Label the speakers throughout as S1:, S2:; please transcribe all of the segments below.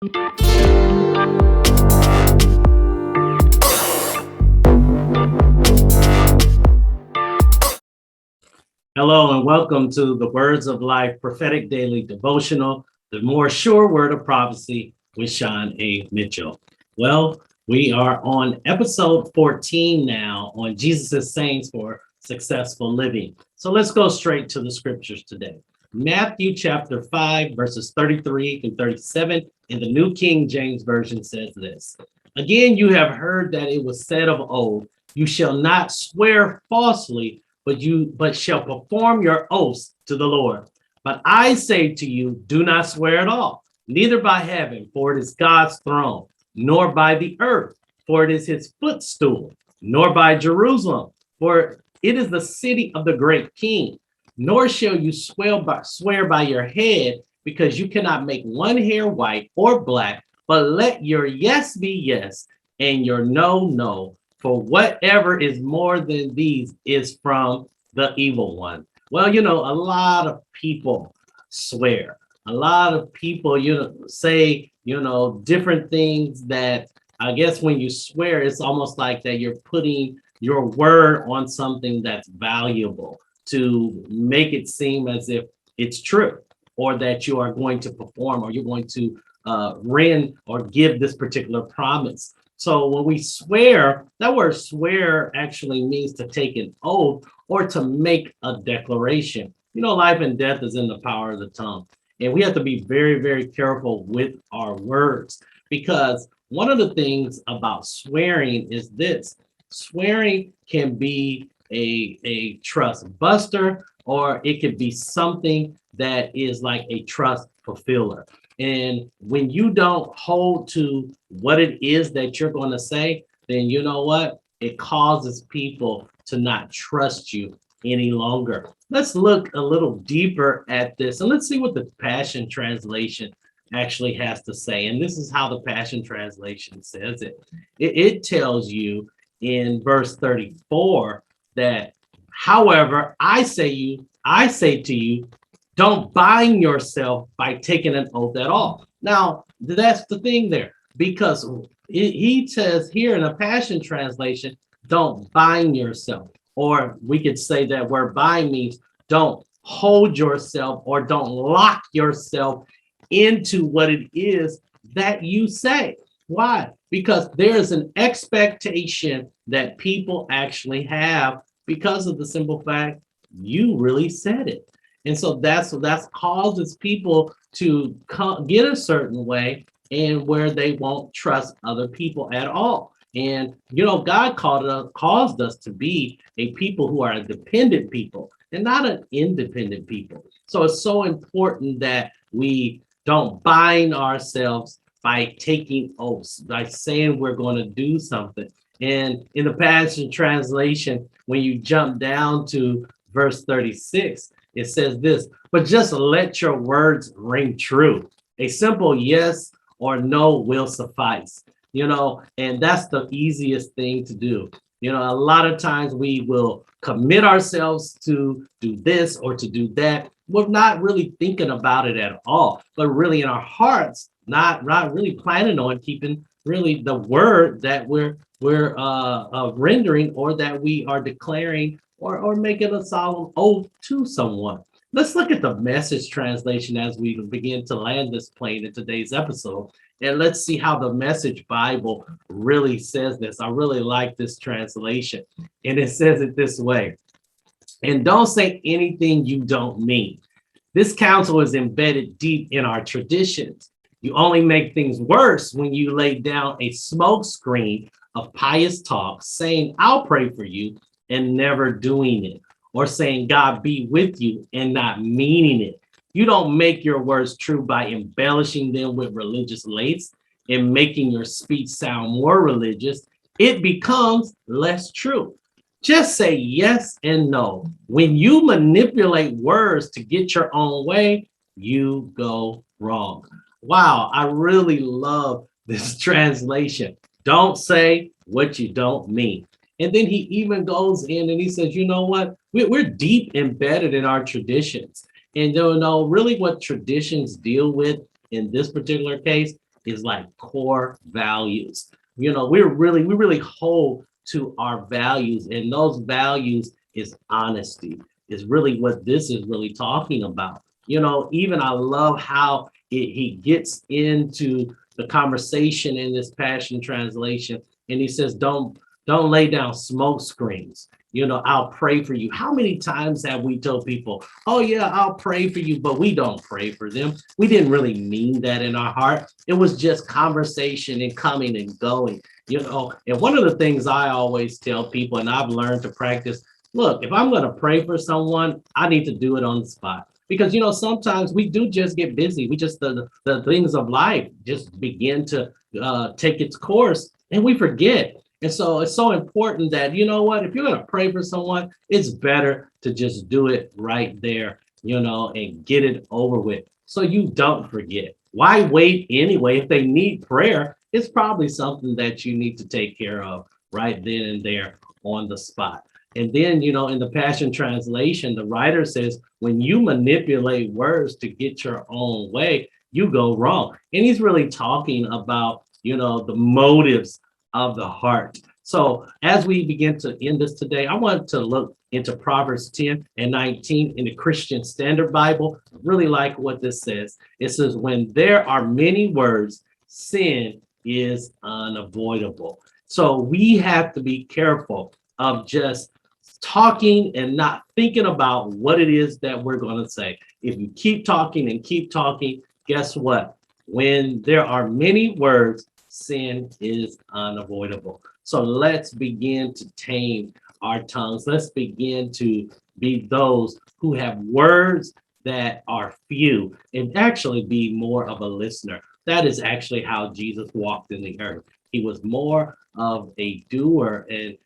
S1: Hello and welcome to the Words of Life Prophetic Daily Devotional, the more sure word of prophecy with Sean A. Mitchell. Well, we are on episode 14 now on Jesus' sayings for successful living. So let's go straight to the scriptures today. Matthew chapter 5, verses 33 and 37 in the New King James Version says this. Again, you have heard that it was said of old, you shall not swear falsely, but shall perform your oaths to the Lord. But I say to you, do not swear at all, neither by heaven, for it is God's throne, nor by the earth, for it is his footstool, nor by Jerusalem, for it is the city of the great king. Nor shall you swear by your head, because you cannot make one hair white or black, but let your yes be yes and your no, no. For whatever is more than these is from the evil one. Well, a lot of people swear. A lot of people, say, different things that I guess when you swear, it's almost like that you're putting your word on something that's valuable to make it seem as if it's true, or that you are going to perform, or you're going to rend or give this particular promise. So when we swear, that word swear actually means to take an oath or to make a declaration. Life and death is in the power of the tongue. And we have to be very, very careful with our words, because one of the things about swearing is this. Swearing can be a trust buster, or it could be something that is like a trust fulfiller. And when you don't hold to what it is that you're going to say, then you know what? It causes people to not trust you any longer. Let's look a little deeper at this, and let's see what the Passion Translation actually has to say. And this is how the Passion Translation says it. It tells you in verse 34 that, however, I say to you, don't bind yourself by taking an oath at all. Now, that's the thing there, because he says here in a Passion Translation, don't bind yourself. Or we could say that word bind means don't hold yourself or don't lock yourself into what it is that you say. Why? Because there's an expectation that people actually have because of the simple fact you really said it. And so that's causes people to get a certain way, and where they won't trust other people at all. And God caused us to be a people who are a dependent people and not an independent people. So it's so important that we don't bind ourselves by taking oaths, by saying we're going to do something. And in the Passion Translation, when you jump down to verse 36, it says this, but just let your words ring true. A simple yes or no will suffice, and that's the easiest thing to do. A lot of times we will commit ourselves to do this or to do that. We're not really thinking about it at all, but really in our hearts, not really planning on keeping really the word that we're rendering, or that we are declaring, or making a solemn oath to someone. Let's look at the Message translation as we begin to land this plane in today's episode. And let's see how the Message Bible really says this. I really like this translation. And it says it this way. And don't say anything you don't mean. This counsel is embedded deep in our traditions. You only make things worse when you lay down a smoke screen of pious talk, saying, I'll pray for you, and never doing it, or saying, God be with you, and not meaning it. You don't make your words true by embellishing them with religious lace and making your speech sound more religious. It becomes less true. Just say yes and no. When you manipulate words to get your own way, you go wrong. Wow, I really love this translation. Don't say what you don't mean. And then he even goes in and he says, you know what? We're deep embedded in our traditions. And really what traditions deal with in this particular case is like core values. You know, we really hold to our values, and those values is honesty, is really what this is really talking about. You know, even I love how he gets into the conversation in this Passion Translation, and he says, don't lay down smoke screens. You know, I'll pray for you. How many times have we told people, oh yeah, I'll pray for you, but we don't pray for them. We didn't really mean that in our heart. It was just conversation and coming and going, you know. And one of the things I always tell people, and I've learned to practice, look, if I'm going to pray for someone, I need to do it on the spot. Because, you know, sometimes we do just get busy. We just, the things of life just begin to take its course, and we forget. And so it's so important that, you know what, if you're going to pray for someone, it's better to just do it right there, you know, and get it over with so you don't forget. Why wait anyway? If they need prayer, it's probably something that you need to take care of right then and there on the spot. And then, you know, in the Passion Translation, the writer says, when you manipulate words to get your own way, you go wrong. And he's really talking about, you know, the motives of the heart. So as we begin to end this today, I want to look into Proverbs 10 and 19 in the Christian Standard Bible. I really like what this says. It says, when there are many words, sin is unavoidable. So we have to be careful of just talking and not thinking about what it is that we're going to say. If you keep talking and keep talking, guess what? When there are many words, sin is unavoidable. So let's begin to tame our tongues. Let's begin to be those who have words that are few and actually be more of a listener. That is actually how Jesus walked in the earth. He was more of a doer, and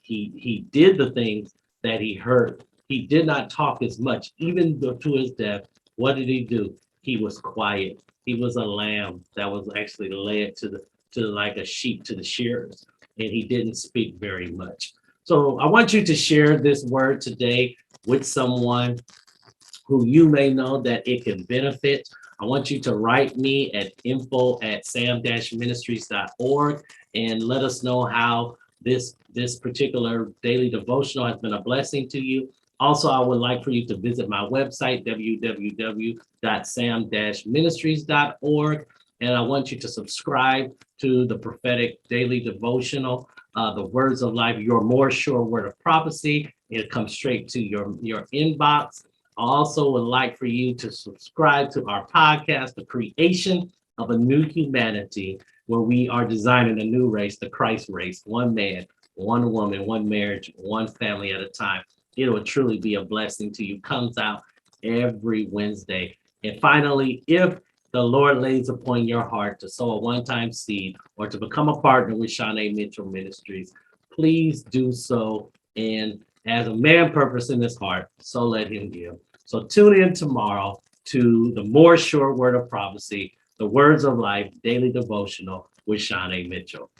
S1: he did the things that he heard. He did not talk as much, even to his death. What did he do? He was quiet. He was a lamb that was actually led to like a sheep to the shearers, and he didn't speak very much. So I want you to share this word today with someone who you may know that it can benefit. I want you to write me at info@sam-ministries.org and let us know how this particular daily devotional has been a blessing to you. Also, I would like for you to visit my website, www.sam-ministries.org. And I want you to subscribe to the Prophetic Daily Devotional, the Words of Life, your more sure word of prophecy. It comes straight to your inbox. I also would like for you to subscribe to our podcast, The Creation of a New Humanity, where we are designing a new race, the Christ race, one man, one woman, one marriage, one family at a time. It will truly be a blessing to you. Comes out every Wednesday. And finally, if the Lord lays upon your heart to sow a one-time seed or to become a partner with Sean A. Mitchell Ministries, please do so. And as a man purpose in his heart, so let him give. So tune in tomorrow to the more sure word of prophecy, the Words of Life daily devotional with Sean A. Mitchell.